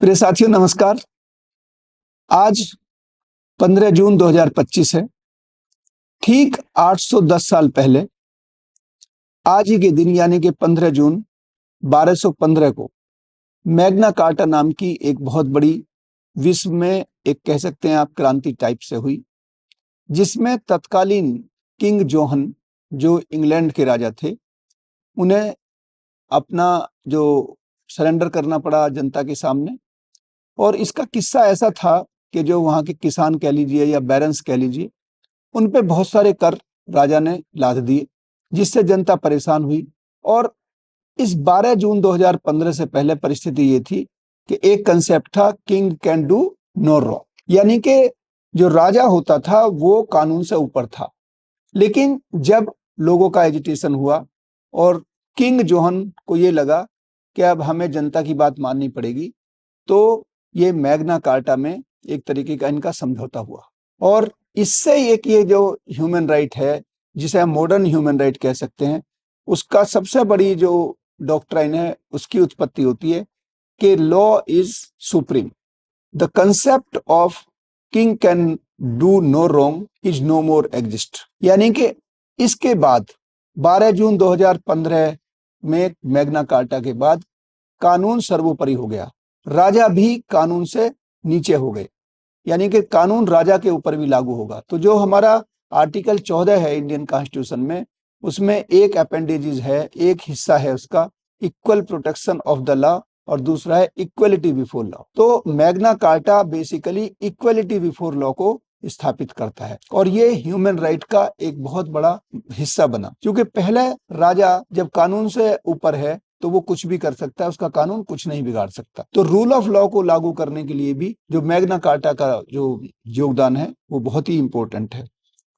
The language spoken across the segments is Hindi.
प्रिय साथियों नमस्कार। आज 15 जून 2025 है। ठीक 810 साल पहले आज ही के दिन यानी कि 15 जून 1215 को मैग्ना कार्टा नाम की एक बहुत बड़ी विश्व में एक कह सकते हैं आप क्रांति टाइप से हुई, जिसमें तत्कालीन किंग जोहन जो इंग्लैंड के राजा थे, उन्हें अपना जो सरेंडर करना पड़ा जनता के सामने। और इसका किस्सा ऐसा था कि जो वहाँ के किसान कह लीजिए या बैरन्स कह लीजिए, उन पे बहुत सारे कर राजा ने लाद दिए, जिससे जनता परेशान हुई। और इस 12 जून 2015 से पहले परिस्थिति ये थी कि एक कंसेप्ट था, king can do no wrong, यानी कि जो राजा होता था वो कानून से ऊपर था। लेकिन जब लोगों का एजिटेशन हुआ और किंग जोहन को ये लगा कि अब हमें जनता की बात माननी पड़ेगी, तो ये मैग्ना कार्टा में एक तरीके का इनका समझौता हुआ। और इससे एक ये जो ह्यूमन राइट है, जिसे हम मॉडर्न ह्यूमन राइट कह सकते हैं, उसका सबसे बड़ी जो डॉक्ट्राइन है उसकी उत्पत्ति होती है कि law is supreme. The concept of king can do no wrong is no more exist. यानी कि इसके बाद 12 जून 2015 में मैग्ना कार्टा के बाद कानून सर्वोपरि हो गया, राजा भी कानून से नीचे हो गए, यानी कि कानून राजा के ऊपर भी लागू होगा। तो जो हमारा आर्टिकल 14 है इंडियन कॉन्स्टिट्यूशन में, उसमें एक अपेंडेजेस है, एक हिस्सा है उसका equal protection of the law और दूसरा है इक्वलिटी बिफोर लॉ। तो Magna carta basically equality before law को स्थापित करता है और ये ह्यूमन राइट का एक बहुत बड़ा हिस्सा बना, क्योंकि पहले राजा जब कानून से ऊपर है तो वो कुछ भी कर सकता है, उसका कानून कुछ नहीं बिगाड़ सकता। तो रूल ऑफ लॉ को लागू करने के लिए भी जो मैग्ना कार्टा का जो योगदान है वो बहुत ही इंपॉर्टेंट है।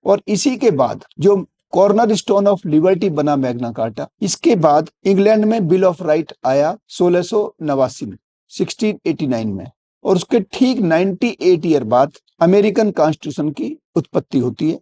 और इसी के बाद जो कॉर्नर स्टोन ऑफ लिबर्टी बना मैग्ना कार्टा, इसके बाद इंग्लैंड में बिल ऑफ राइट आया 1689 में, 1689 में, और उसके ठीक 98 ईयर बाद अमेरिकन कॉन्स्टिट्यूशन की उत्पत्ति होती है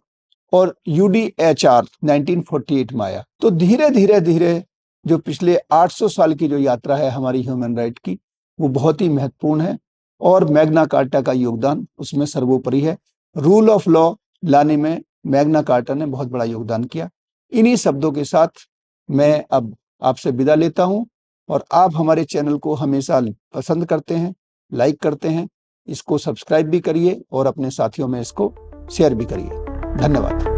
और UDHR 1948 में आया। तो धीरे धीरे जो पिछले 800 साल की जो यात्रा है हमारी ह्यूमन राइट की, वो बहुत ही महत्वपूर्ण है और मैग्ना कार्टा का योगदान उसमें सर्वोपरि है। रूल ऑफ लॉ लाने में मैग्ना कार्टा ने बहुत बड़ा योगदान किया। इन्हीं शब्दों के साथ मैं अब आपसे विदा लेता हूं और आप हमारे चैनल को हमेशा पसंद करते हैं, लाइक करते हैं, इसको सब्सक्राइब भी करिए और अपने साथियों में इसको शेयर भी करिए। धन्यवाद।